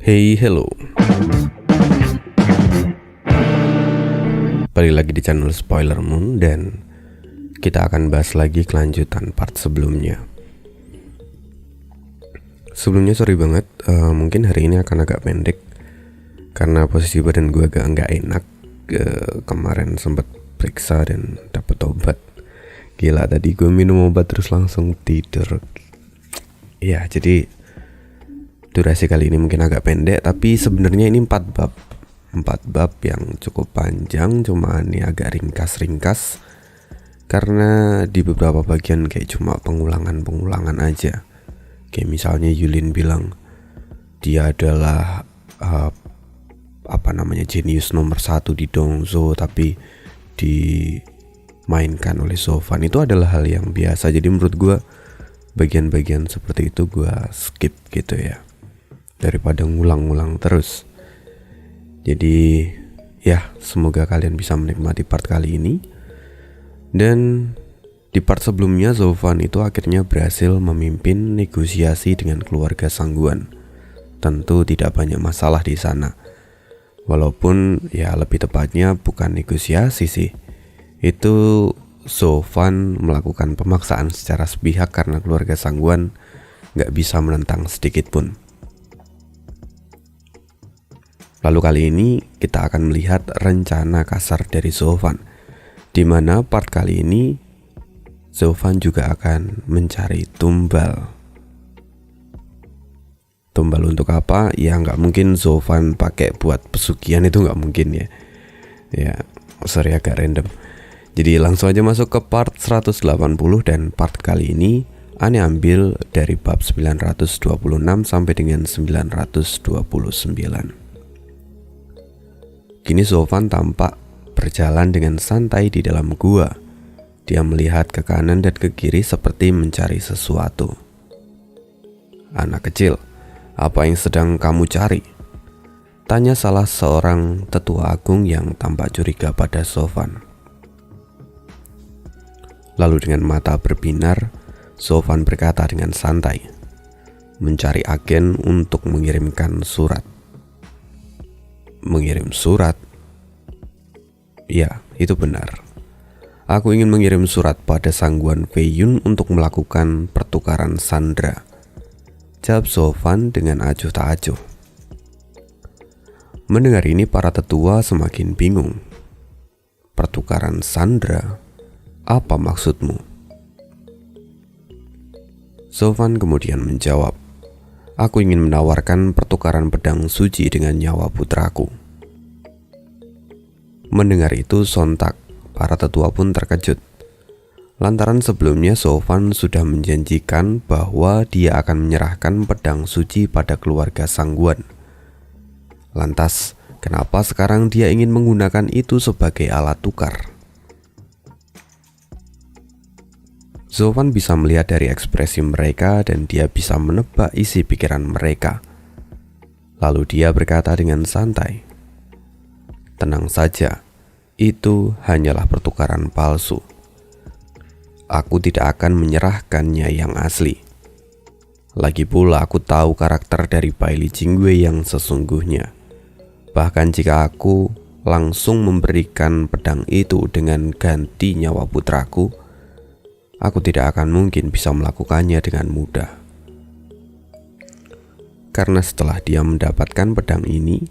Hey, hello. Balik lagi di channel Spoiler Moon dan kita akan bahas lagi kelanjutan part sebelumnya. Sebelumnya sorry banget, mungkin hari ini akan agak pendek karena posisi badan gue agak nggak enak. Kemarin sempat periksa dan dapet obat. Gila, tadi gue minum obat terus langsung tidur. Ya, jadi durasi kali ini mungkin agak pendek, tapi sebenarnya ini 4 bab yang cukup panjang, cuma ini agak ringkas karena di beberapa bagian kayak cuma pengulangan aja. Kayak misalnya Yulin bilang dia adalah jenius nomor 1 di Dongso, tapi dimainkan oleh Sofan. Itu adalah hal yang biasa, jadi menurut gue bagian-bagian seperti itu gue skip gitu ya, daripada ngulang-ngulang terus. Jadi ya, semoga kalian bisa menikmati part kali ini. Dan di part sebelumnya Sofan itu akhirnya berhasil memimpin negosiasi dengan keluarga Sangguan. Tentu tidak banyak masalah di sana. Walaupun ya lebih tepatnya bukan negosiasi sih. Itu Sofan melakukan pemaksaan secara sepihak karena keluarga Sangguan gak bisa menentang sedikit pun. Lalu kali ini kita akan melihat rencana kasar dari Sofan, di mana part kali ini Sofan juga akan mencari tumbal. Tumbal untuk apa? Ya nggak mungkin Sofan pakai buat pesugihan, itu nggak mungkin ya. Ya, sorry agak random. Jadi langsung aja masuk ke part 180, dan part kali ini Ane ambil dari bab 926 sampai dengan 929. Kini Sofan tampak berjalan dengan santai di dalam gua. Dia melihat ke kanan dan ke kiri seperti mencari sesuatu. "Anak kecil, apa yang sedang kamu cari?" tanya salah seorang tetua agung yang tampak curiga pada Sofan. Lalu dengan mata berbinar, Sofan berkata dengan santai, "Mencari agen untuk mengirimkan surat." Mengirim surat? Ya, itu benar. Aku ingin mengirim surat pada Sangguan Fei Yun untuk melakukan pertukaran sandera, jawab Sofan dengan acuh tak acuh. Mendengar ini para tetua semakin bingung. Pertukaran sandera? Apa maksudmu? Sofan kemudian menjawab, "Aku ingin menawarkan pertukaran pedang suci dengan nyawa putraku." Mendengar itu sontak para tetua pun terkejut. Lantaran sebelumnya Sofan sudah menjanjikan bahwa dia akan menyerahkan pedang suci pada keluarga Sangguan. Lantas, kenapa sekarang dia ingin menggunakan itu sebagai alat tukar? Sofan bisa melihat dari ekspresi mereka dan dia bisa menebak isi pikiran mereka. Lalu dia berkata dengan santai, "Tenang saja, itu hanyalah pertukaran palsu. Aku tidak akan menyerahkannya yang asli. Lagi pula aku tahu karakter dari Bai Li Jingwei yang sesungguhnya. Bahkan jika aku langsung memberikan pedang itu dengan ganti nyawa putraku, aku tidak akan mungkin bisa melakukannya dengan mudah. Karena setelah dia mendapatkan pedang ini,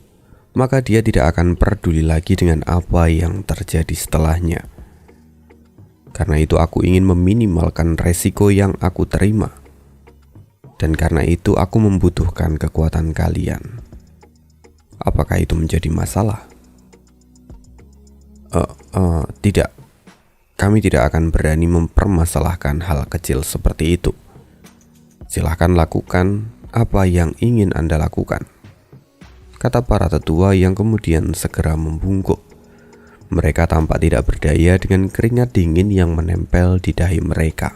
maka dia tidak akan peduli lagi dengan apa yang terjadi setelahnya. Karena itu aku ingin meminimalkan resiko yang aku terima. Dan karena itu aku membutuhkan kekuatan kalian. Apakah itu menjadi masalah?" Tidak. Kami tidak akan berani mempermasalahkan hal kecil seperti itu. Silahkan lakukan apa yang ingin Anda lakukan, kata para tetua yang kemudian segera membungkuk. Mereka tampak tidak berdaya dengan keringat dingin yang menempel di dahi mereka.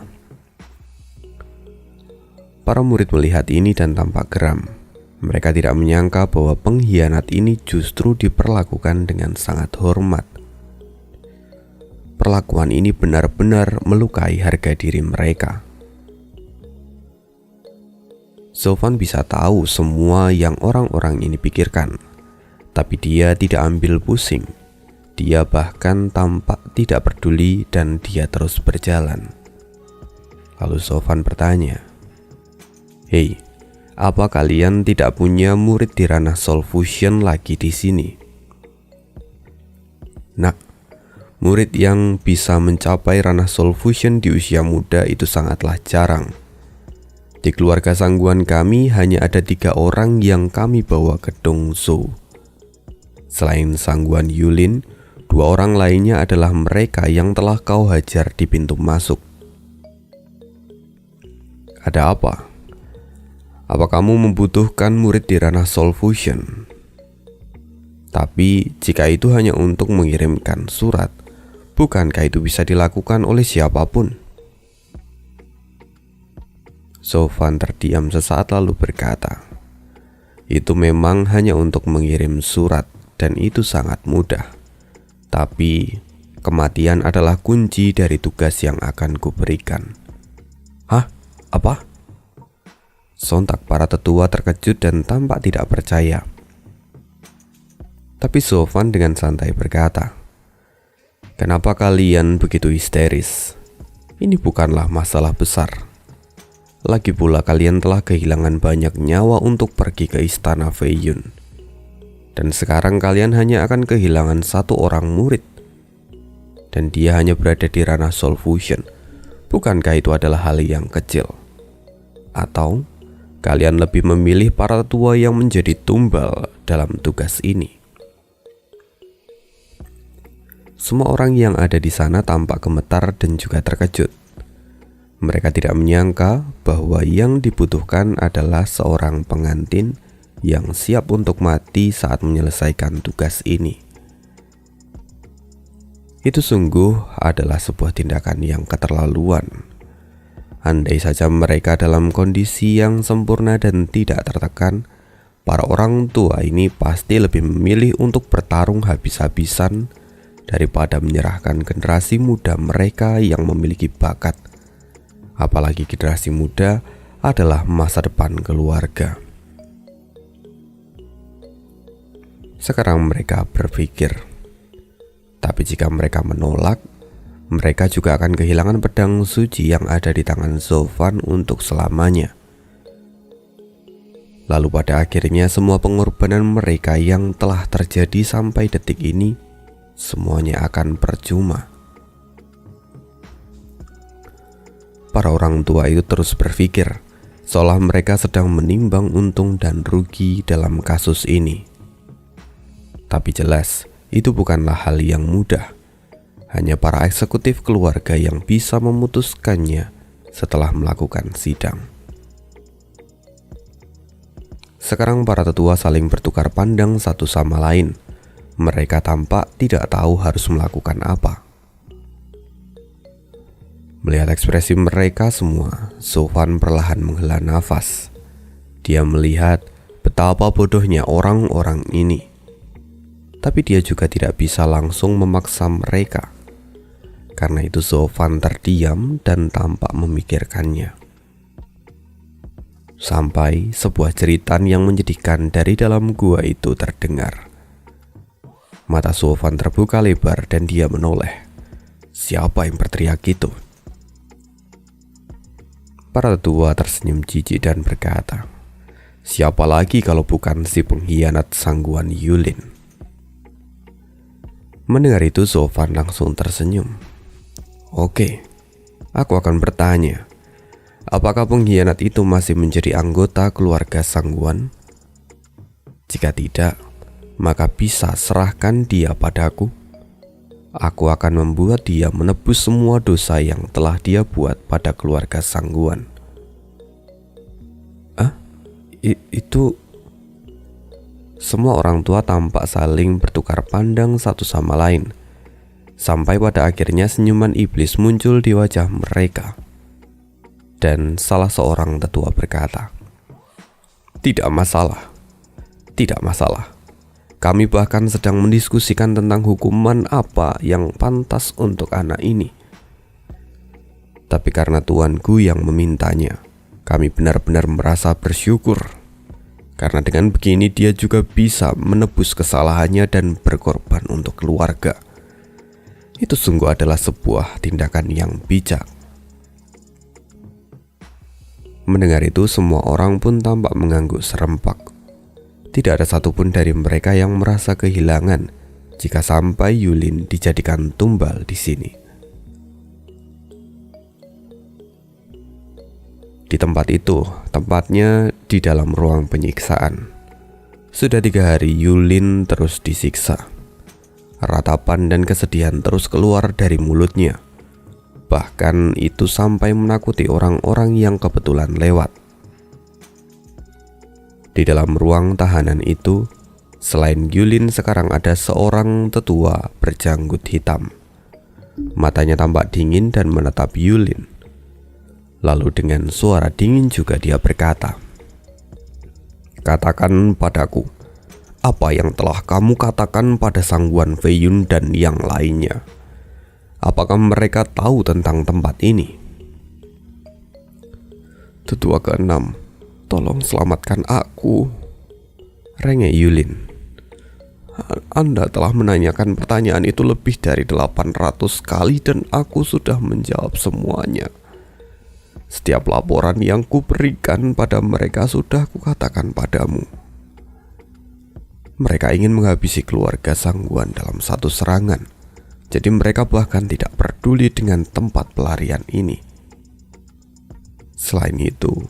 Para murid melihat ini dan tampak geram. Mereka tidak menyangka bahwa pengkhianat ini justru diperlakukan dengan sangat hormat. Perlakuan ini benar-benar melukai harga diri mereka. Sofwan bisa tahu semua yang orang-orang ini pikirkan, tapi dia tidak ambil pusing. Dia bahkan tampak tidak peduli dan dia terus berjalan. Lalu Sofwan bertanya, "Hei, apa kalian tidak punya murid di ranah Soul Fusion lagi di sini?" Nak, murid yang bisa mencapai ranah Soul Fusion di usia muda itu sangatlah jarang. Di keluarga Sangguan kami hanya ada 3 orang yang kami bawa ke Dongzhou. Selain Sangguan Yulin, 2 orang lainnya adalah mereka yang telah kau hajar di pintu masuk. Ada apa? Apa kamu membutuhkan murid di ranah Soul Fusion? Tapi jika itu hanya untuk mengirimkan surat, bukankah itu bisa dilakukan oleh siapapun? Sofwan terdiam sesaat lalu berkata, "Itu memang hanya untuk mengirim surat dan itu sangat mudah. Tapi kematian adalah kunci dari tugas yang akan kuberikan." "Hah? Apa?" Sontak para tetua terkejut dan tampak tidak percaya. Tapi Sofwan dengan santai berkata, "Kenapa kalian begitu histeris? Ini bukanlah masalah besar. Lagi pula kalian telah kehilangan banyak nyawa untuk pergi ke istana Fei Yun. Dan sekarang kalian hanya akan kehilangan 1 orang murid. Dan dia hanya berada di ranah Soul Fusion. Bukankah itu adalah hal yang kecil? Atau kalian lebih memilih para tua yang menjadi tumbal dalam tugas ini?" Semua orang yang ada di sana tampak gemetar dan juga terkejut. Mereka tidak menyangka bahwa yang dibutuhkan adalah seorang pengantin yang siap untuk mati saat menyelesaikan tugas ini. Itu sungguh adalah sebuah tindakan yang keterlaluan. Andai saja mereka dalam kondisi yang sempurna dan tidak tertekan, para orang tua ini pasti lebih memilih untuk bertarung habis-habisan daripada menyerahkan generasi muda mereka yang memiliki bakat. Apalagi generasi muda adalah masa depan keluarga. Sekarang mereka berpikir, tapi jika mereka menolak, mereka juga akan kehilangan pedang suci yang ada di tangan Sofwan untuk selamanya. Lalu pada akhirnya semua pengorbanan mereka yang telah terjadi sampai detik ini, semuanya akan percuma. Para orang tua itu terus berpikir, seolah mereka sedang menimbang untung dan rugi dalam kasus ini. Tapi jelas, itu bukanlah hal yang mudah. Hanya para eksekutif keluarga yang bisa memutuskannya setelah melakukan sidang. Sekarang para tetua saling bertukar pandang satu sama lain. Mereka tampak tidak tahu harus melakukan apa. Melihat ekspresi mereka semua, Sofwan perlahan menghela nafas. Dia melihat betapa bodohnya orang-orang ini. Tapi dia juga tidak bisa langsung memaksa mereka. Karena itu Sofwan terdiam dan tampak memikirkannya. Sampai sebuah jeritan yang menyedihkan dari dalam gua itu terdengar. Mata Sofwan terbuka lebar dan dia menoleh. Siapa yang berteriak itu? Para tetua tersenyum jijik dan berkata, "Siapa lagi kalau bukan si pengkhianat Sangguan Yulin?" Mendengar itu Sofwan langsung tersenyum. "Oke, aku akan bertanya, apakah pengkhianat itu masih menjadi anggota keluarga Sangguan? Jika tidak, maka bisa serahkan dia padaku. Aku akan membuat dia menebus semua dosa yang telah dia buat pada keluarga Sangguan." Itu... Semua orang tua tampak saling bertukar pandang satu sama lain. Sampai pada akhirnya senyuman iblis muncul di wajah mereka. Dan salah seorang tetua berkata, Tidak masalah. Kami bahkan sedang mendiskusikan tentang hukuman apa yang pantas untuk anak ini. Tapi karena tuanku yang memintanya, Kami benar-benar merasa bersyukur, karena dengan begini dia juga bisa menebus kesalahannya dan berkorban untuk keluarga. Itu sungguh adalah sebuah tindakan yang bijak. Mendengar itu, semua orang pun tampak mengangguk serempak. Tidak ada satupun dari mereka yang merasa kehilangan jika sampai Yulin dijadikan tumbal di sini. Di tempat itu, tempatnya di dalam ruang penyiksaan. Sudah 3 hari Yulin terus disiksa. Ratapan dan kesedihan terus keluar dari mulutnya. Bahkan itu sampai menakuti orang-orang yang kebetulan lewat. Di dalam ruang tahanan itu, selain Yulin sekarang ada seorang tetua berjanggut hitam. Matanya tampak dingin dan menatap Yulin. Lalu dengan suara dingin juga dia berkata, "Katakan padaku, apa yang telah kamu katakan pada Sangguan Feiyun dan yang lainnya? Apakah mereka tahu tentang tempat ini?" "Tetua ke-6, tolong selamatkan aku," rengek Yulin. "Anda telah menanyakan pertanyaan itu lebih dari 800 kali dan aku sudah menjawab semuanya. Setiap laporan yang kuberikan pada mereka sudah kukatakan padamu. Mereka ingin menghabisi keluarga Sangguan dalam satu serangan. Jadi mereka bahkan tidak peduli dengan tempat pelarian ini. Selain itu,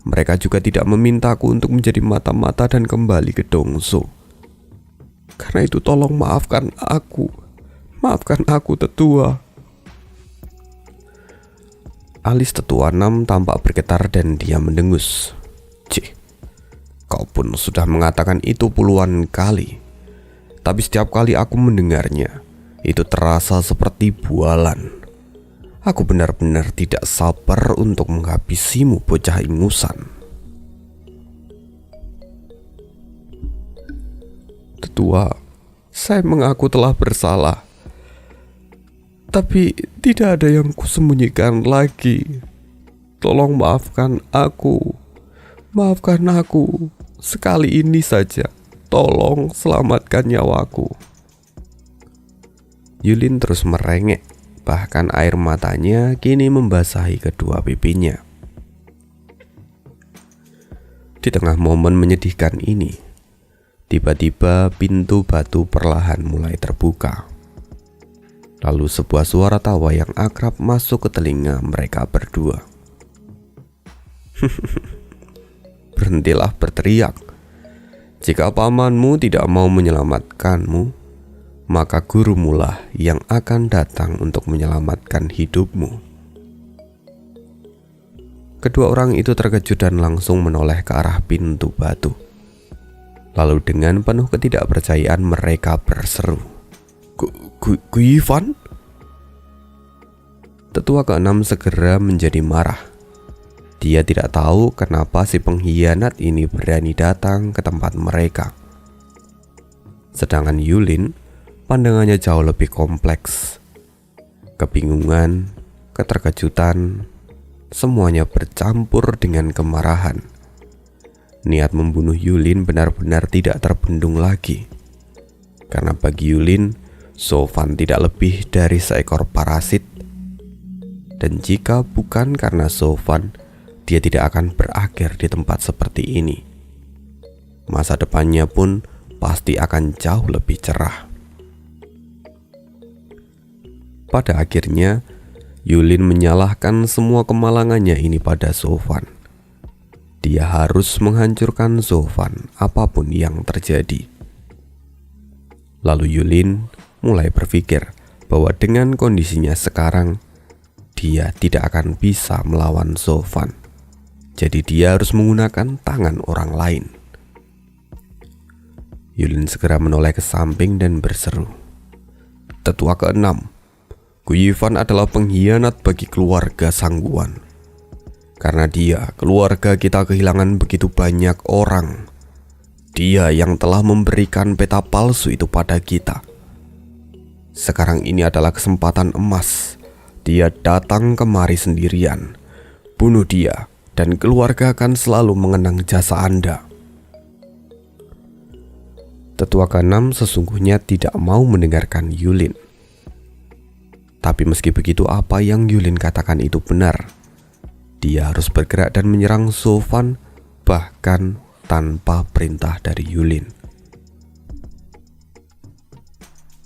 mereka juga tidak memintaku untuk menjadi mata-mata dan kembali ke Dongso. Karena itu tolong maafkan aku. Maafkan aku, tetua." Alis tetua 6 tampak bergetar dan dia mendengus. "Cih, kau pun sudah mengatakan itu puluhan kali. Tapi setiap kali aku mendengarnya, itu terasa seperti bualan. Aku benar-benar tidak sabar untuk menghabisimu, bocah ingusan." "Tetua, saya mengaku telah bersalah. Tapi tidak ada yang kusembunyikan lagi. Tolong maafkan aku. Maafkan aku. Sekali ini saja. Tolong selamatkan nyawaku." Yulin terus merengek. Bahkan air matanya kini membasahi kedua pipinya. Di tengah momen menyedihkan ini, tiba-tiba pintu batu perlahan mulai terbuka. Lalu sebuah suara tawa yang akrab masuk ke telinga mereka berdua. "Berhentilah berteriak. Jika pamanmu tidak mau menyelamatkanmu, maka gurumulah yang akan datang untuk menyelamatkan hidupmu." Kedua orang itu terkejut dan langsung menoleh ke arah pintu batu. Lalu dengan penuh ketidakpercayaan mereka berseru, "Guifan?" Tetua ke-6 segera menjadi marah. Dia tidak tahu kenapa si pengkhianat ini berani datang ke tempat mereka. Sedangkan Yulin, pandangannya jauh lebih kompleks. Kebingungan, keterkejutan, semuanya bercampur dengan kemarahan. Niat membunuh Yulin benar-benar tidak terbendung lagi. Karena bagi Yulin, Sofan tidak lebih dari seekor parasit. Dan jika bukan karena Sofan, dia tidak akan berakhir di tempat seperti ini. Masa depannya pun pasti akan jauh lebih cerah. Pada akhirnya, Yulin menyalahkan semua kemalangannya ini pada Sofan. Dia harus menghancurkan Sofan apapun yang terjadi. Lalu Yulin mulai berpikir bahwa dengan kondisinya sekarang, dia tidak akan bisa melawan Sofan. Jadi dia harus menggunakan tangan orang lain. Yulin segera menoleh ke samping dan berseru, "Tetua ke-6, Guifan adalah pengkhianat bagi keluarga Sangguan. Karena dia, keluarga kita kehilangan begitu banyak orang. Dia yang telah memberikan peta palsu itu pada kita. Sekarang ini adalah kesempatan emas. Dia datang kemari sendirian. Bunuh dia dan keluarga akan selalu mengenang jasa Anda. Tetua keenam sesungguhnya tidak mau mendengarkan Yulin. Tapi meski begitu, apa yang Yulin katakan itu benar. Dia harus bergerak dan menyerang Sofan, bahkan tanpa perintah dari Yulin.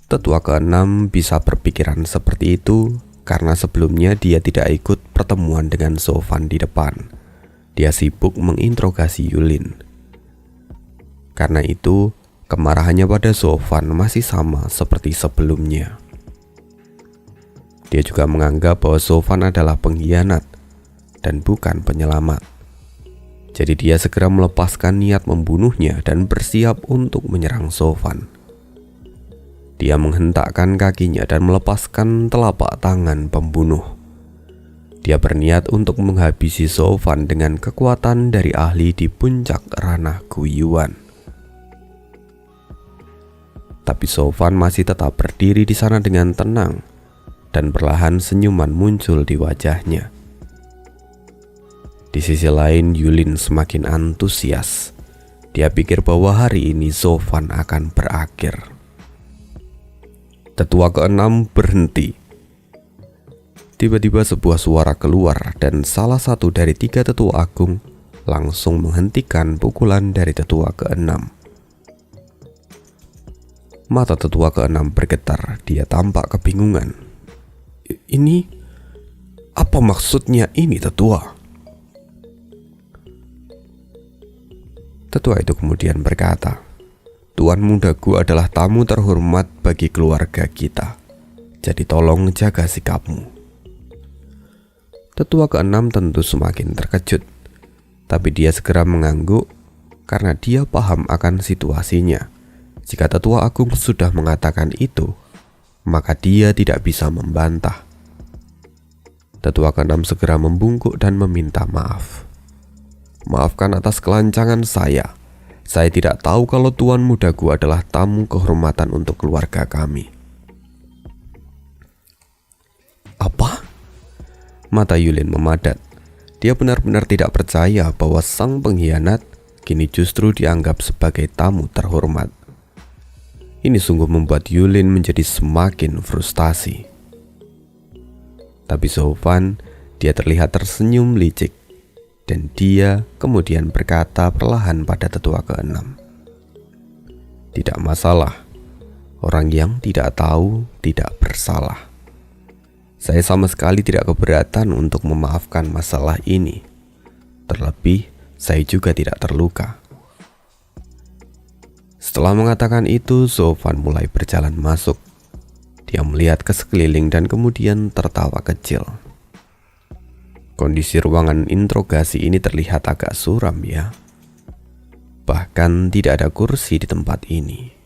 Tetua keenam bisa berpikiran seperti itu karena sebelumnya dia tidak ikut pertemuan dengan Sofan di depan. Dia sibuk menginterogasi Yulin. Karena itu, kemarahannya pada Sofan masih sama seperti sebelumnya. Dia juga menganggap bahwa Sofan adalah pengkhianat dan bukan penyelamat. Jadi dia segera melepaskan niat membunuhnya dan bersiap untuk menyerang Sofan. Dia menghentakkan kakinya dan melepaskan telapak tangan pembunuh. Dia berniat untuk menghabisi Sofan dengan kekuatan dari ahli di puncak ranah Guiyuan. Tapi Sofan masih tetap berdiri di sana dengan tenang, dan perlahan senyuman muncul di wajahnya. Di sisi lain, Yulin semakin antusias. Dia pikir bahwa hari ini Sofan akan berakhir. Tetua keenam berhenti. Tiba-tiba sebuah suara keluar dan salah satu dari 3 tetua agung langsung menghentikan pukulan dari tetua keenam. Mata tetua keenam bergetar, dia tampak kebingungan. Ini apa maksudnya ini, tetua? Tetua itu kemudian berkata, Tuan mudaku adalah tamu terhormat bagi keluarga kita. Jadi tolong jaga sikapmu. Tetua keenam tentu semakin terkejut. Tapi dia segera mengangguk karena dia paham akan situasinya. Jika tetua agung sudah mengatakan itu, maka dia tidak bisa membantah. Tetua keenam segera membungkuk dan meminta maaf. Maafkan atas kelancangan saya. Saya tidak tahu kalau Tuan mudaku adalah tamu kehormatan untuk keluarga kami. Apa? Mata Yulin memadat. Dia benar-benar tidak percaya bahwa sang pengkhianat kini justru dianggap sebagai tamu terhormat. Ini sungguh membuat Yulin menjadi semakin frustasi. Tapi Sofan, dia terlihat tersenyum licik. Dan dia kemudian berkata perlahan pada tetua keenam, tidak masalah, orang yang tidak tahu tidak bersalah. Saya sama sekali tidak keberatan untuk memaafkan masalah ini. Terlebih, saya juga tidak terluka. Setelah mengatakan itu, Sofan mulai berjalan masuk. Dia melihat ke sekeliling dan kemudian tertawa kecil. Kondisi ruangan interogasi ini terlihat agak suram ya. Bahkan tidak ada kursi di tempat ini.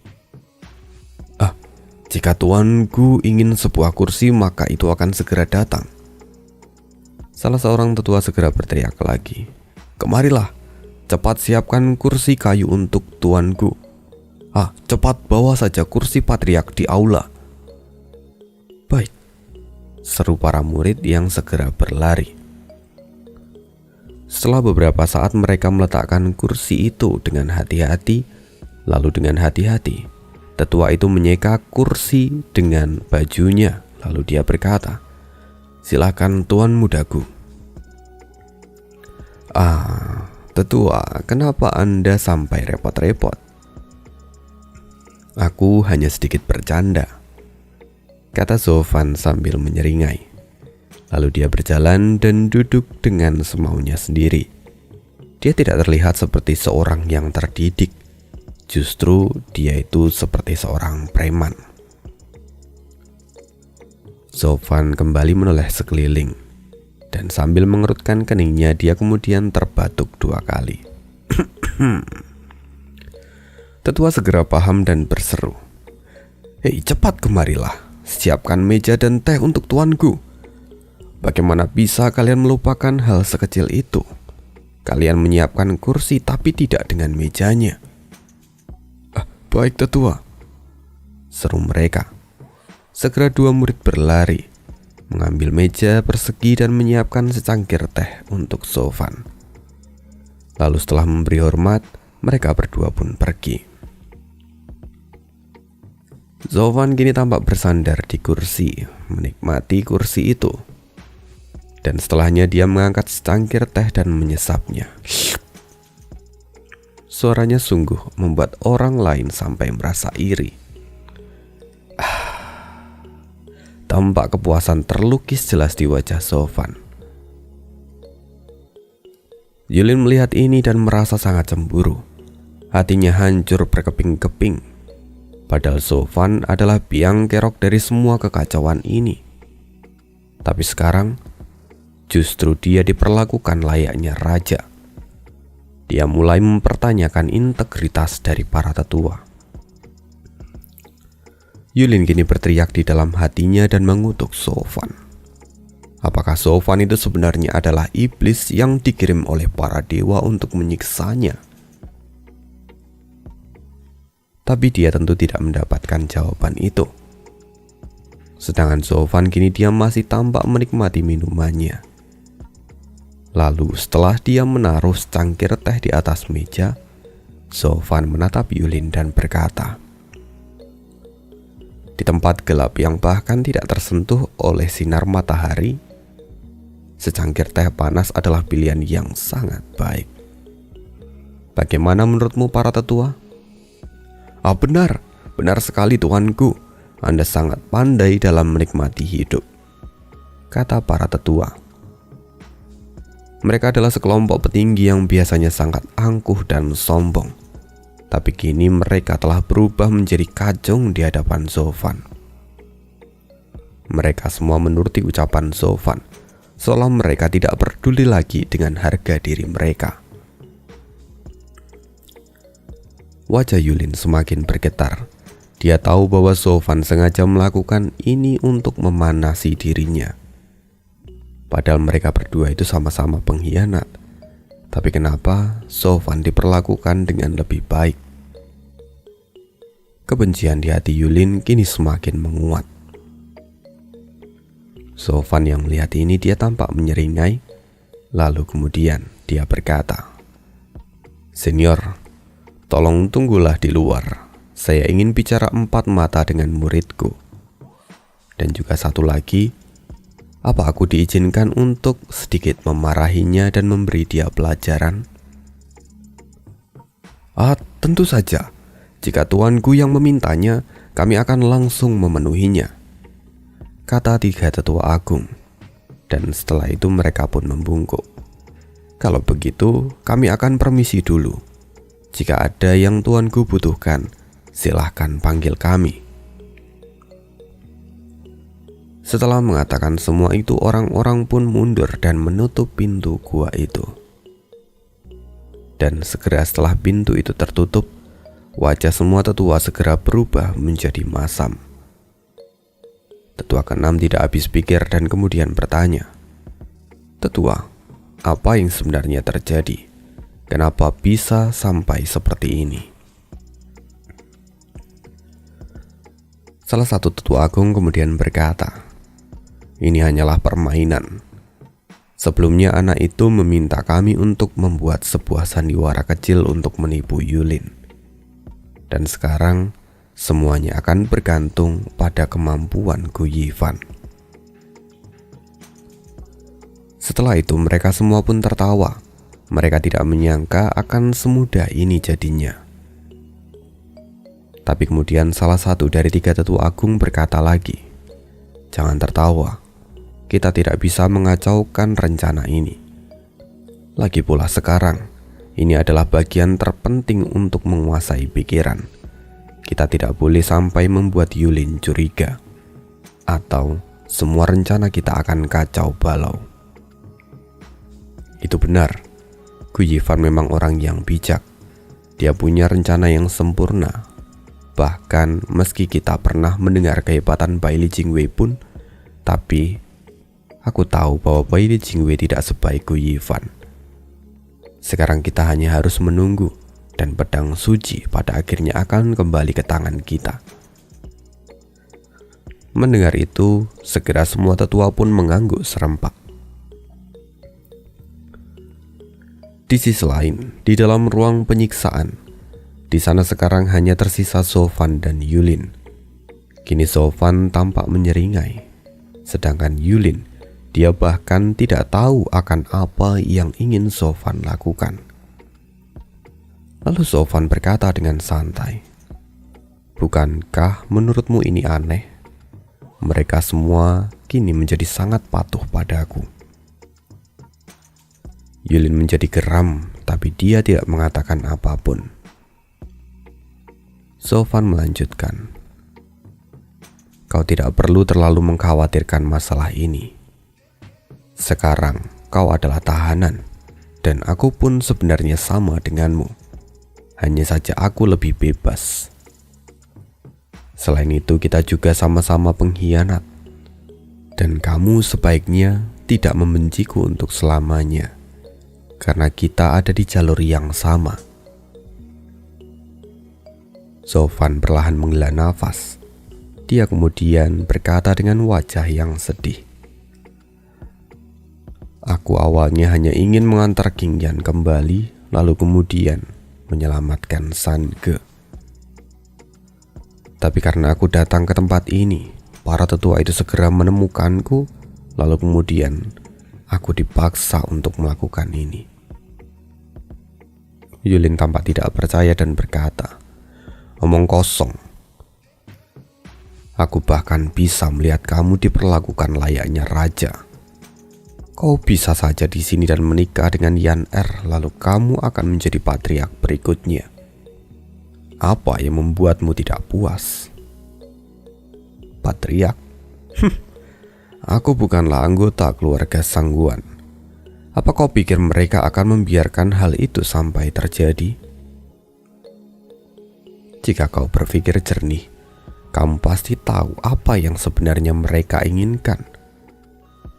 Jika tuanku ingin sebuah kursi, maka itu akan segera datang. Salah seorang tetua segera berteriak lagi. Kemarilah, cepat siapkan kursi kayu untuk tuanku. Cepat bawa saja kursi patriark di aula. Baik, seru para murid yang segera berlari. Setelah beberapa saat mereka meletakkan kursi itu dengan hati-hati, lalu dengan hati-hati, tetua itu menyeka kursi dengan bajunya, lalu dia berkata, silakan tuan mudaku. Tetua, kenapa Anda sampai repot-repot? Aku hanya sedikit bercanda, kata Sofan sambil menyeringai. Lalu dia berjalan dan duduk dengan semaunya sendiri. Dia tidak terlihat seperti seorang yang terdidik. Justru dia itu seperti seorang preman. Sofan kembali menoleh sekeliling. Dan sambil mengerutkan keningnya, dia kemudian terbatuk 2 kali. Tetua segera paham dan berseru, Hei, cepat kemarilah. Siapkan meja dan teh untuk tuanku. Bagaimana bisa kalian melupakan hal sekecil itu? Kalian menyiapkan kursi tapi tidak dengan mejanya. Baik tetua, seru mereka. Segera 2 murid berlari, mengambil meja persegi dan menyiapkan secangkir teh untuk Sofan. Lalu setelah memberi hormat, mereka berdua pun pergi. Zovan kini tampak bersandar di kursi, menikmati kursi itu. Dan setelahnya dia mengangkat secangkir teh dan menyesapnya. Suaranya sungguh membuat orang lain sampai merasa iri. Tampak kepuasan terlukis jelas di wajah Zovan. Yulin melihat ini dan merasa sangat cemburu. Hatinya hancur berkeping-keping. Padahal Zovan adalah biang kerok dari semua kekacauan ini. Tapi sekarang, justru dia diperlakukan layaknya raja. Dia mulai mempertanyakan integritas dari para tetua. Yulin kini berteriak di dalam hatinya dan mengutuk Zovan. Apakah Zovan itu sebenarnya adalah iblis yang dikirim oleh para dewa untuk menyiksanya? Tapi dia tentu tidak mendapatkan jawaban itu. Sedangkan Zovan kini dia masih tampak menikmati minumannya. Lalu setelah dia menaruh secangkir teh di atas meja, Zovan menatap Yulin dan berkata, "Di tempat gelap yang bahkan tidak tersentuh oleh sinar matahari, secangkir teh panas adalah pilihan yang sangat baik. Bagaimana menurutmu para tetua?" Benar sekali tuanku. Anda sangat pandai dalam menikmati hidup," kata para tetua. Mereka adalah sekelompok petinggi yang biasanya sangat angkuh dan sombong. Tapi kini mereka telah berubah menjadi kacung di hadapan Zovan. Mereka semua menuruti ucapan Zovan, seolah mereka tidak peduli lagi dengan harga diri mereka. Wajah Yulin semakin bergetar. Dia tahu bahwa Zovan sengaja melakukan ini untuk memanasi dirinya. Padahal mereka berdua itu sama-sama pengkhianat. Tapi kenapa Zovan diperlakukan dengan lebih baik? Kebencian di hati Yulin kini semakin menguat. Zovan yang melihat ini dia tampak menyeringai. Lalu kemudian dia berkata, "Senior, tolong tunggulah di luar. Saya ingin bicara 4 mata dengan muridku. Dan juga satu lagi, apa aku diizinkan untuk sedikit memarahinya dan memberi dia pelajaran?" Tentu saja. Jika tuanku yang memintanya, kami akan langsung memenuhinya," kata 3 tetua agung. Dan setelah itu mereka pun membungkuk. "Kalau begitu, kami akan permisi dulu. Jika ada yang tuanku butuhkan, silahkan panggil kami." Setelah mengatakan semua itu, orang-orang pun mundur dan menutup pintu gua itu. Dan segera setelah pintu itu tertutup, wajah semua tetua segera berubah menjadi masam. Tetua ke-6 tidak habis pikir dan kemudian bertanya, "Tetua, apa yang sebenarnya terjadi? Kenapa bisa sampai seperti ini?" Salah satu tetua agung kemudian berkata, "Ini hanyalah permainan. Sebelumnya anak itu meminta kami untuk membuat sebuah sandiwara kecil untuk menipu Yulin. Dan sekarang semuanya akan bergantung pada kemampuan Gu Yifan." Setelah itu mereka semua pun tertawa. Mereka tidak menyangka akan semudah ini jadinya. Tapi kemudian salah satu dari 3 tetua agung berkata lagi, "Jangan tertawa. Kita tidak bisa mengacaukan rencana ini. Lagi pula sekarang, ini adalah bagian terpenting untuk menguasai pikiran. Kita tidak boleh sampai membuat Yulin curiga, atau semua rencana kita akan kacau balau." Itu benar. Gu Yifan memang orang yang bijak. Dia punya rencana yang sempurna. Bahkan meski kita pernah mendengar kehebatan Baili Jingwei pun, tapi aku tahu bahwa Baili Jingwei tidak sebaik Gu Yifan. Sekarang kita hanya harus menunggu, dan pedang suci pada akhirnya akan kembali ke tangan kita. Mendengar itu, segera semua tetua pun mengangguk serempak. Di sisi lain, di dalam ruang penyiksaan, di sana sekarang hanya tersisa Sofan dan Yulin. Kini Sofan tampak menyeringai, sedangkan Yulin, dia bahkan tidak tahu akan apa yang ingin Sofan lakukan. Lalu Sofan berkata dengan santai, "Bukankah menurutmu ini aneh? Mereka semua kini menjadi sangat patuh padaku." Yulin menjadi geram, tapi dia tidak mengatakan apapun. Sofan melanjutkan, "Kau tidak perlu terlalu mengkhawatirkan masalah ini. Sekarang kau adalah tahanan, dan aku pun sebenarnya sama denganmu. Hanya saja aku lebih bebas. Selain itu, kita juga sama-sama pengkhianat, dan kamu sebaiknya tidak membenciku untuk selamanya, karena kita ada di jalur yang sama." Sofan perlahan menghela nafas. Dia kemudian berkata dengan wajah yang sedih, "Aku awalnya hanya ingin mengantar Qingyan kembali, lalu kemudian menyelamatkan Sange. Tapi karena aku datang ke tempat ini, para tetua itu segera menemukanku, lalu kemudian aku dipaksa untuk melakukan ini." Yulin tampak tidak percaya dan berkata, "Omong kosong. Aku bahkan bisa melihat kamu diperlakukan layaknya raja. Kau bisa saja di sini dan menikah dengan Yan Er, lalu kamu akan menjadi patriark berikutnya. Apa yang membuatmu tidak puas?" "Patriark? Aku bukanlah anggota keluarga Sangguan. Apa kau pikir mereka akan membiarkan hal itu sampai terjadi? Jika kau berpikir jernih, kamu pasti tahu apa yang sebenarnya mereka inginkan,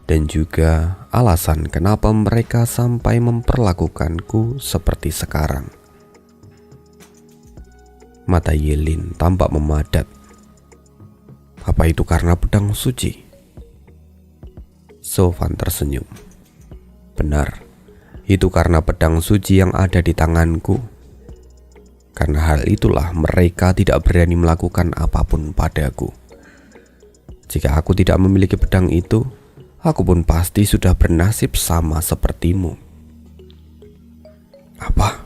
dan juga alasan kenapa mereka sampai memperlakukanku seperti sekarang." Mata Yulin tampak memadat. "Apa itu karena pedang suci?" Sofan tersenyum. "Benar, itu karena pedang suci yang ada di tanganku. Karena hal itulah mereka tidak berani melakukan apapun padaku. Jika aku tidak memiliki pedang itu, aku pun pasti sudah bernasib sama sepertimu." "Apa?"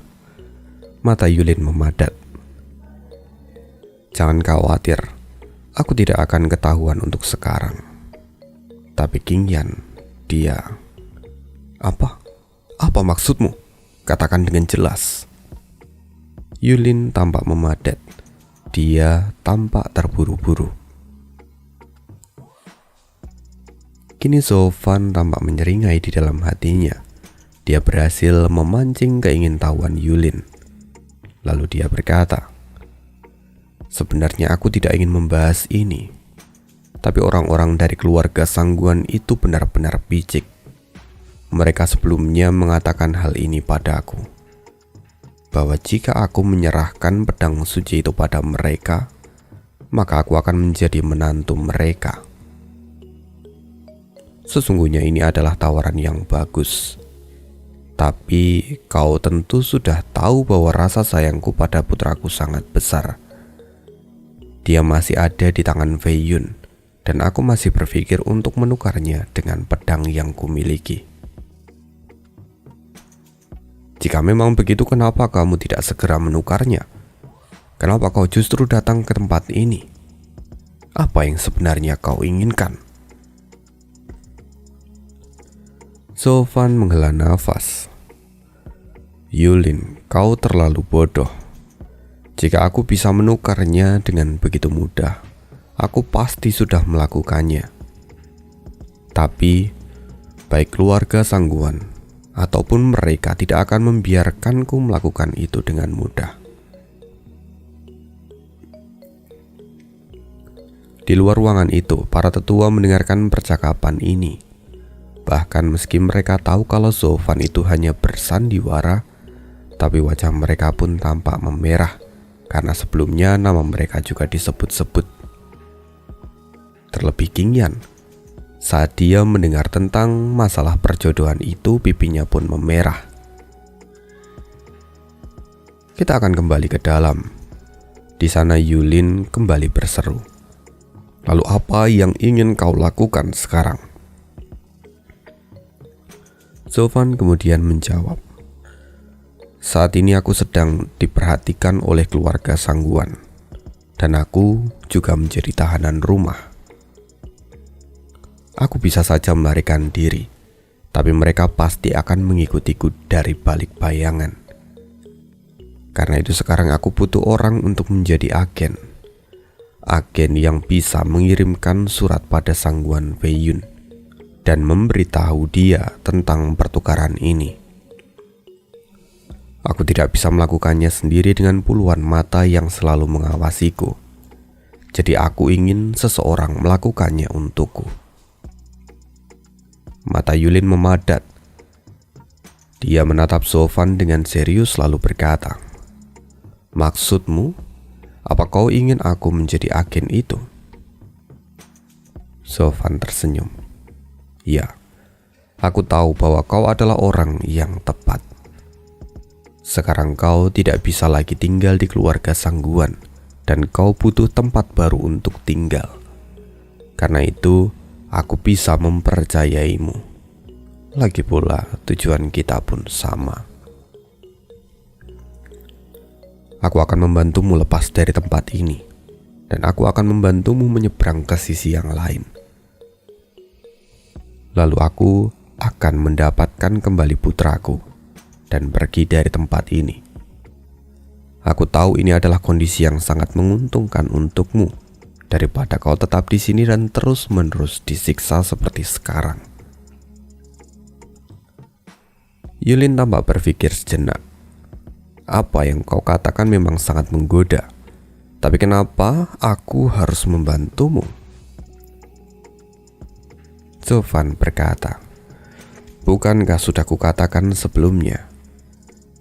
Mata Yulin memadat. "Jangan khawatir, aku tidak akan ketahuan untuk sekarang. Tapi Qingyan, dia..." Apa maksudmu? Katakan dengan jelas." Yulin tampak memadat. Dia tampak terburu-buru. Kini Sofan tampak menyeringai di dalam hatinya. Dia berhasil memancing keingintahuan Yulin. Lalu dia berkata, "Sebenarnya aku tidak ingin membahas ini. Tapi orang-orang dari keluarga Sangguan itu benar-benar picik. Mereka sebelumnya mengatakan hal ini padaku, bahwa jika aku menyerahkan pedang suci itu pada mereka, maka aku akan menjadi menantu mereka. Sesungguhnya ini adalah tawaran yang bagus. Tapi kau tentu sudah tahu bahwa rasa sayangku pada putraku sangat besar. Dia masih ada di tangan Fei Yun, dan aku masih berpikir untuk menukarnya dengan pedang yang kumiliki. Jika memang begitu, kenapa kamu tidak segera menukarnya? Kenapa kau justru datang ke tempat ini? Apa yang sebenarnya kau inginkan?" Sofan menghela nafas. "Yulin, kau terlalu bodoh. Jika aku bisa menukarnya dengan begitu mudah, aku pasti sudah melakukannya. Tapi baik keluarga Sangguan ataupun mereka tidak akan membiarkanku melakukan itu dengan mudah." Di luar ruangan itu, para tetua mendengarkan percakapan ini. Bahkan meski mereka tahu kalau Sofan itu hanya bersandiwara, tapi wajah mereka pun tampak memerah karena sebelumnya nama mereka juga disebut-sebut. Terlebih Qingyan, saat dia mendengar tentang masalah perjodohan itu, pipinya pun memerah. Kita akan kembali ke dalam. Di sana Yulin kembali berseru. Lalu apa yang ingin kau lakukan sekarang? Sofan kemudian menjawab. Saat ini aku sedang diperhatikan oleh keluarga Sangguan. Dan aku juga menjadi tahanan rumah. Aku bisa saja melarikan diri, tapi mereka pasti akan mengikutiku dari balik bayangan. Karena itu sekarang aku butuh orang untuk menjadi agen. Agen yang bisa mengirimkan surat pada Sangguan Weiyun dan memberitahu dia tentang pertukaran ini. Aku tidak bisa melakukannya sendiri dengan puluhan mata yang selalu mengawasiku. Jadi aku ingin seseorang melakukannya untukku. Mata Yulin memadat. Dia menatap Sofan dengan serius lalu berkata, "Maksudmu, apa kau ingin aku menjadi agen itu?" Sofan tersenyum. "Ya, aku tahu bahwa kau adalah orang yang tepat. Sekarang kau tidak bisa lagi tinggal di keluarga Sangguan dan kau butuh tempat baru untuk tinggal. Karena itu, aku bisa mempercayaimu. Lagi pula, tujuan kita pun sama. Aku akan membantumu lepas dari tempat ini, dan aku akan membantumu menyeberang ke sisi yang lain. Lalu aku akan mendapatkan kembali putraku dan pergi dari tempat ini. Aku tahu ini adalah kondisi yang sangat menguntungkan untukmu daripada kau tetap di sini dan terus-menerus disiksa seperti sekarang." Yulin tampak berpikir sejenak. Apa yang kau katakan memang sangat menggoda. Tapi kenapa aku harus membantumu? Sofan berkata, "Bukankah sudah kukatakan sebelumnya?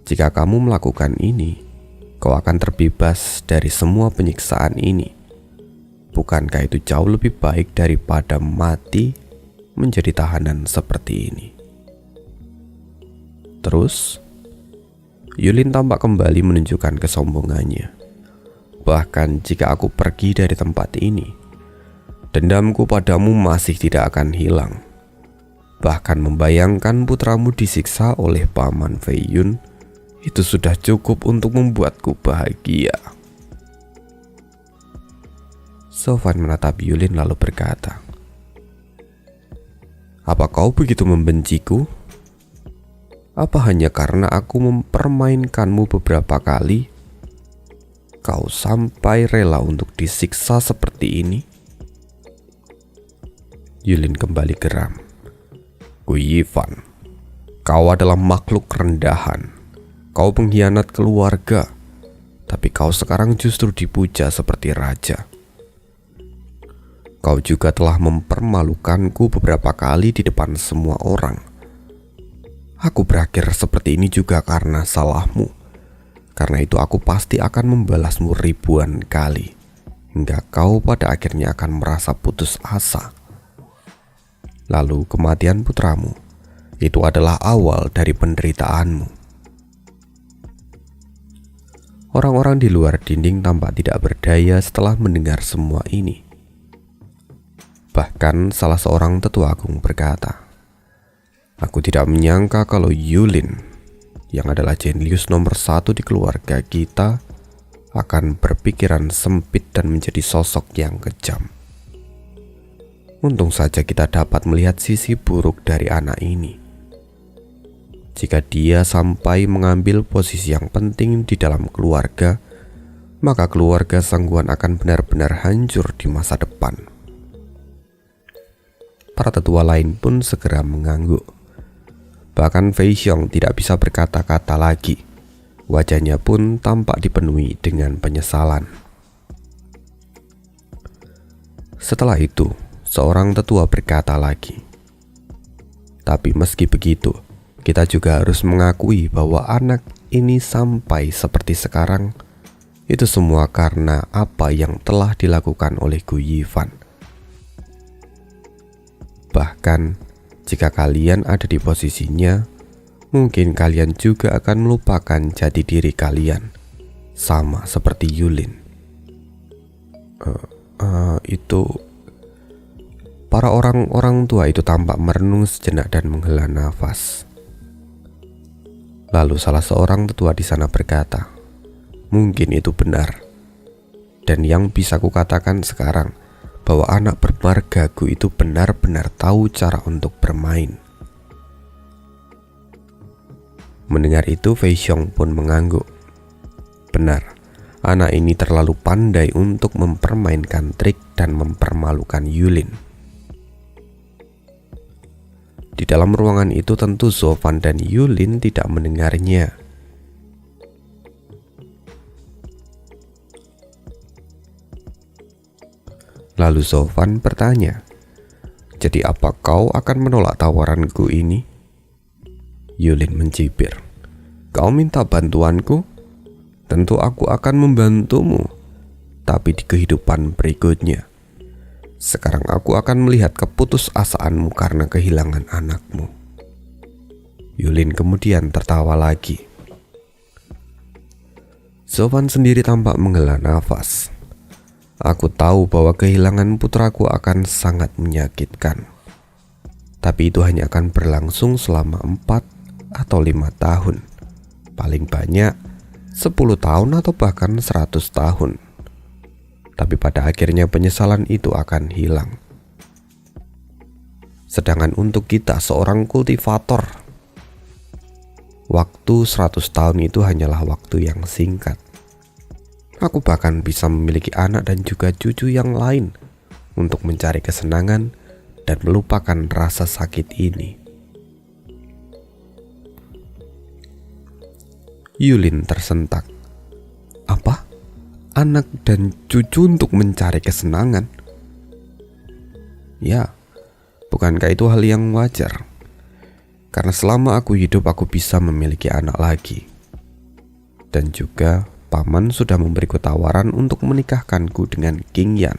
Jika kamu melakukan ini, kau akan terbebas dari semua penyiksaan ini. Bukankah itu jauh lebih baik daripada mati menjadi tahanan seperti ini?" Terus, Yulin tampak kembali menunjukkan kesombongannya. "Bahkan jika aku pergi dari tempat ini, dendamku padamu masih tidak akan hilang. Bahkan membayangkan putramu disiksa oleh Paman Weiyun, itu sudah cukup untuk membuatku bahagia." Sofan menatap Yulin lalu berkata, "Apa kau begitu membenciku? Apa hanya karena aku mempermainkanmu beberapa kali, kau sampai rela untuk disiksa seperti ini?" Yulin kembali geram. "Gu Yifan, kau adalah makhluk rendahan. Kau pengkhianat keluarga, tapi kau sekarang justru dipuja seperti raja. Kau juga telah mempermalukanku beberapa kali di depan semua orang. Aku berakhir seperti ini juga karena salahmu. Karena itu aku pasti akan membalasmu ribuan kali, hingga kau pada akhirnya akan merasa putus asa. Lalu kematian putramu, itu adalah awal dari penderitaanmu." Orang-orang di luar dinding tampak tidak berdaya setelah mendengar semua ini. Bahkan salah seorang tetua agung berkata, "Aku tidak menyangka kalau Yulin, yang adalah jenius nomor 1 di keluarga kita, akan berpikiran sempit dan menjadi sosok yang kejam. Untung saja kita dapat melihat sisi buruk dari anak ini. Jika dia sampai mengambil posisi yang penting di dalam keluarga, maka keluarga Sangguan akan benar-benar hancur di masa depan." Para tetua lain pun segera mengangguk. Bahkan Fei Xiong tidak bisa berkata-kata lagi. Wajahnya pun tampak dipenuhi dengan penyesalan. Setelah itu, seorang tetua berkata lagi, "Tapi meski begitu, kita juga harus mengakui bahwa anak ini sampai seperti sekarang, itu semua karena apa yang telah dilakukan oleh Gu Yifan. Bahkan, jika kalian ada di posisinya, mungkin kalian juga akan melupakan jati diri kalian sama seperti Yulin. Itu para orang tua itu tampak merenung sejenak dan menghela nafas. Lalu salah seorang tetua di sana berkata, "Mungkin itu benar. Dan yang bisa kukatakan sekarang, bahwa anak bermargaku itu benar-benar tahu cara untuk bermain." Mendengar itu, Fei Xiong pun mengangguk. Benar, anak ini terlalu pandai untuk mempermainkan trik dan mempermalukan Yulin. Di dalam ruangan itu tentu Sofan dan Yulin tidak mendengarnya. Lalu Sofan bertanya, "Jadi apa kau akan menolak tawaranku ini?" Yulin mencibir, "Kau minta bantuanku? Tentu aku akan membantumu, tapi di kehidupan berikutnya. Sekarang aku akan melihat keputusasaanmu karena kehilangan anakmu." Yulin kemudian tertawa lagi. Sofan sendiri tampak menghela nafas. "Aku tahu bahwa kehilangan putraku akan sangat menyakitkan. Tapi itu hanya akan berlangsung selama 4 atau 5 tahun. Paling banyak 10 tahun atau bahkan 100 tahun. Tapi pada akhirnya penyesalan itu akan hilang. Sedangkan untuk kita seorang kultivator, waktu 100 tahun itu hanyalah waktu yang singkat. Aku bahkan bisa memiliki anak dan juga cucu yang lain untuk mencari kesenangan dan melupakan rasa sakit ini." Yulin tersentak. "Apa? Anak dan cucu untuk mencari kesenangan?" "Ya, bukankah itu hal yang wajar? Karena selama aku hidup aku bisa memiliki anak lagi. Dan juga paman sudah memberiku tawaran untuk menikahkanku dengan King Yan.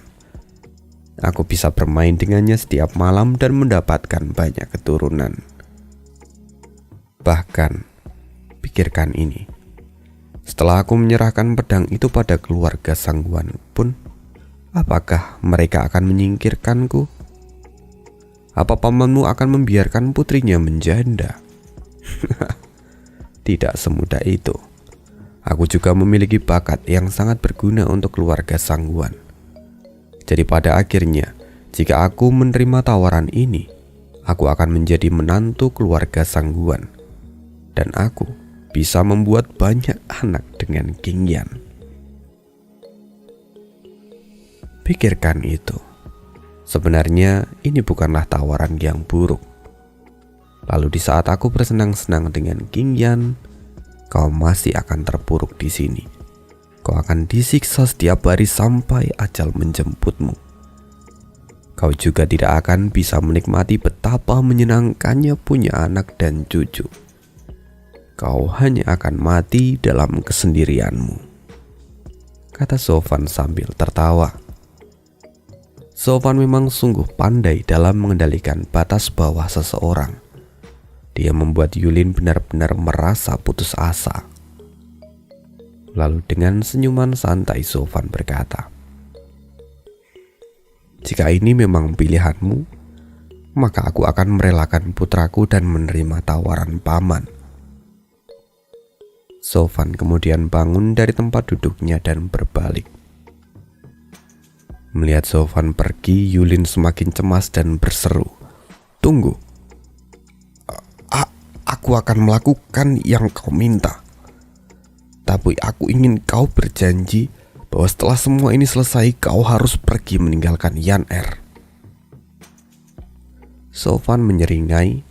Aku bisa bermain dengannya setiap malam dan mendapatkan banyak keturunan. Bahkan, pikirkan ini. Setelah aku menyerahkan pedang itu pada keluarga Sangguan pun, apakah mereka akan menyingkirkanku? Apa pamanmu akan membiarkan putrinya menjanda?" Tidak semudah itu. Aku juga memiliki bakat yang sangat berguna untuk keluarga Sangguan. Jadi pada akhirnya, jika aku menerima tawaran ini, aku akan menjadi menantu keluarga Sangguan. Dan aku bisa membuat banyak anak dengan King Yan. Pikirkan itu. Sebenarnya ini bukanlah tawaran yang buruk. Lalu di saat aku bersenang-senang dengan King Yan, kau masih akan terpuruk di sini. Kau akan disiksa setiap hari sampai ajal menjemputmu. Kau juga tidak akan bisa menikmati betapa menyenangkannya punya anak dan cucu. Kau hanya akan mati dalam kesendirianmu," kata Sofan sambil tertawa. Sofan memang sungguh pandai dalam mengendalikan batas bawah seseorang. Dia membuat Yulin benar-benar merasa putus asa. Lalu dengan senyuman santai Sofan berkata, "Jika ini memang pilihanmu, maka aku akan merelakan putraku dan menerima tawaran paman." Sofan kemudian bangun dari tempat duduknya dan berbalik. Melihat Sofan pergi, Yulin semakin cemas dan berseru, "Tunggu. Aku akan melakukan yang kau minta. Tapi aku ingin kau berjanji bahwa setelah semua ini selesai, kau harus pergi meninggalkan Yan Er." Sofan menyeringai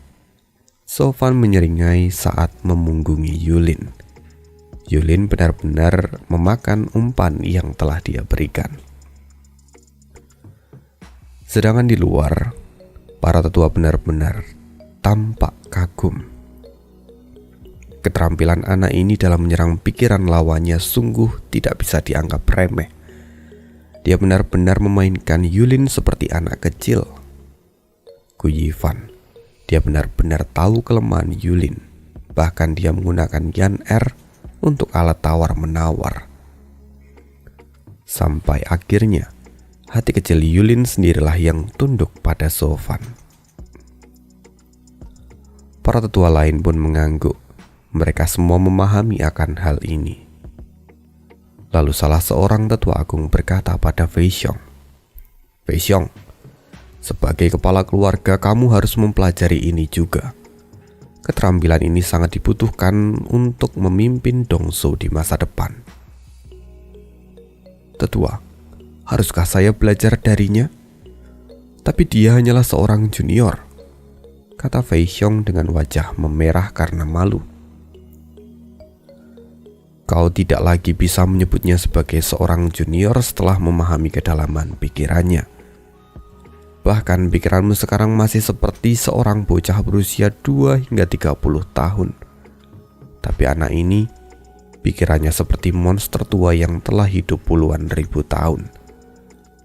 saat memunggungi Yulin. Yulin benar-benar memakan umpan yang telah dia berikan. Sedangkan di luar, para tetua benar-benar tampak kagum. Keterampilan anak ini dalam menyerang pikiran lawannya sungguh tidak bisa dianggap remeh. Dia benar-benar memainkan Yulin seperti anak kecil. Gu Yifan, dia benar-benar tahu kelemahan Yulin. Bahkan dia menggunakan Yan Er untuk alat tawar-menawar Sampai akhirnya hati kecil Yulin sendirilah yang tunduk pada Sofan. Para tetua lain pun mengangguk. Mereka semua memahami akan hal ini. Lalu salah seorang tetua agung berkata pada Fei Xiong, "Fei Xiong, sebagai kepala keluarga kamu harus mempelajari ini juga. Keterampilan ini sangat dibutuhkan untuk memimpin Dongsu di masa depan." "Tetua, haruskah saya belajar darinya? Tapi dia hanyalah seorang junior," kata Fei Xiong dengan wajah memerah karena malu. "Kau tidak lagi bisa menyebutnya sebagai seorang junior setelah memahami kedalaman pikirannya. Bahkan pikiranmu sekarang masih seperti seorang bocah berusia 2 hingga 30 tahun. Tapi anak ini, pikirannya seperti monster tua yang telah hidup puluhan ribu tahun.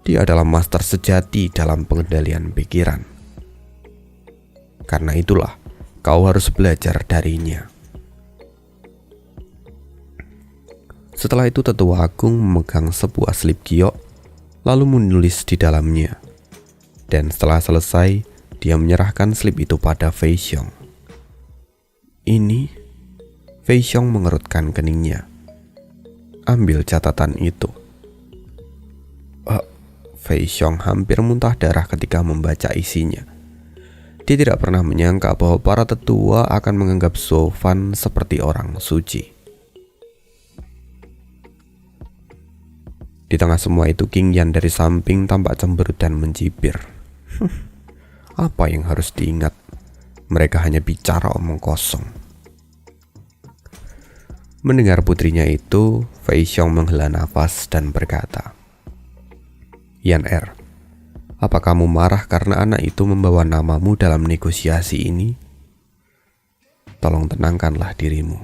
Dia adalah master sejati dalam pengendalian pikiran. Karena itulah, kau harus belajar darinya." Setelah itu tetua agung memegang sebuah slip giok, lalu menulis di dalamnya. Dan setelah selesai, dia menyerahkan slip itu pada Fei Xiong. "Ini," Fei Xiong mengerutkan keningnya. "Ambil catatan itu." Fei Xiong hampir muntah darah ketika membaca isinya. Dia tidak pernah menyangka bahwa para tetua akan menganggap Sofan seperti orang suci. Di tengah semua itu, King Yan dari samping tampak cemberut dan mencibir. Apa yang harus diingat? Mereka hanya bicara omong kosong. Mendengar putrinya itu, Fei Xiong menghela nafas dan berkata, "Yan Er, apa kamu marah karena anak itu membawa namamu dalam negosiasi ini? Tolong tenangkanlah dirimu.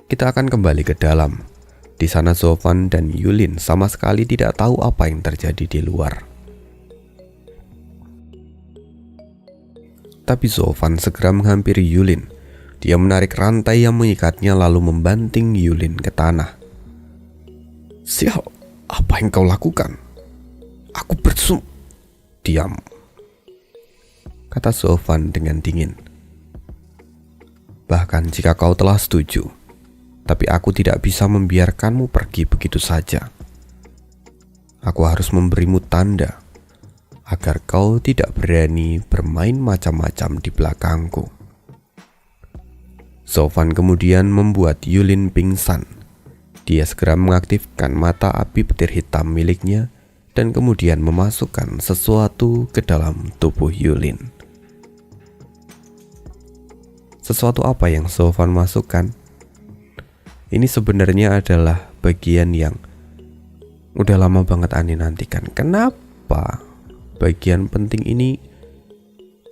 Kita akan kembali ke dalam. Di sana Sofan dan Yulin sama sekali tidak tahu apa yang terjadi di luar." Tapi Sofan segera menghampiri Yulin. Dia menarik rantai yang mengikatnya lalu membanting Yulin ke tanah. "Xiao, apa yang kau lakukan? Aku Diam," kata Sofan dengan dingin. "Bahkan jika kau telah setuju, tapi aku tidak bisa membiarkanmu pergi begitu saja. Aku harus memberimu tanda agar kau tidak berani bermain macam-macam di belakangku." Sofan kemudian membuat Yulin pingsan. Dia segera mengaktifkan mata api petir hitam miliknya dan kemudian memasukkan sesuatu ke dalam tubuh Yulin. Sesuatu apa yang Sofan masukkan? Ini sebenarnya adalah bagian yang udah lama banget Ani nantikan. Kenapa bagian penting ini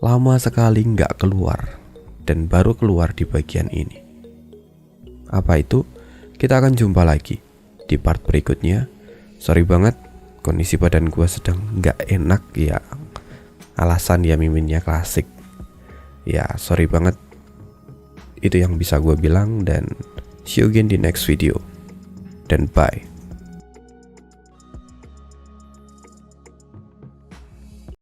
lama sekali nggak keluar dan baru keluar di bagian ini? Apa itu? Kita akan jumpa lagi di part berikutnya. Sorry banget, kondisi badan gue sedang nggak enak ya. Alasan ya miminnya klasik. Ya sorry banget. Itu yang bisa gue bilang dan see you again di next video. Dan bye.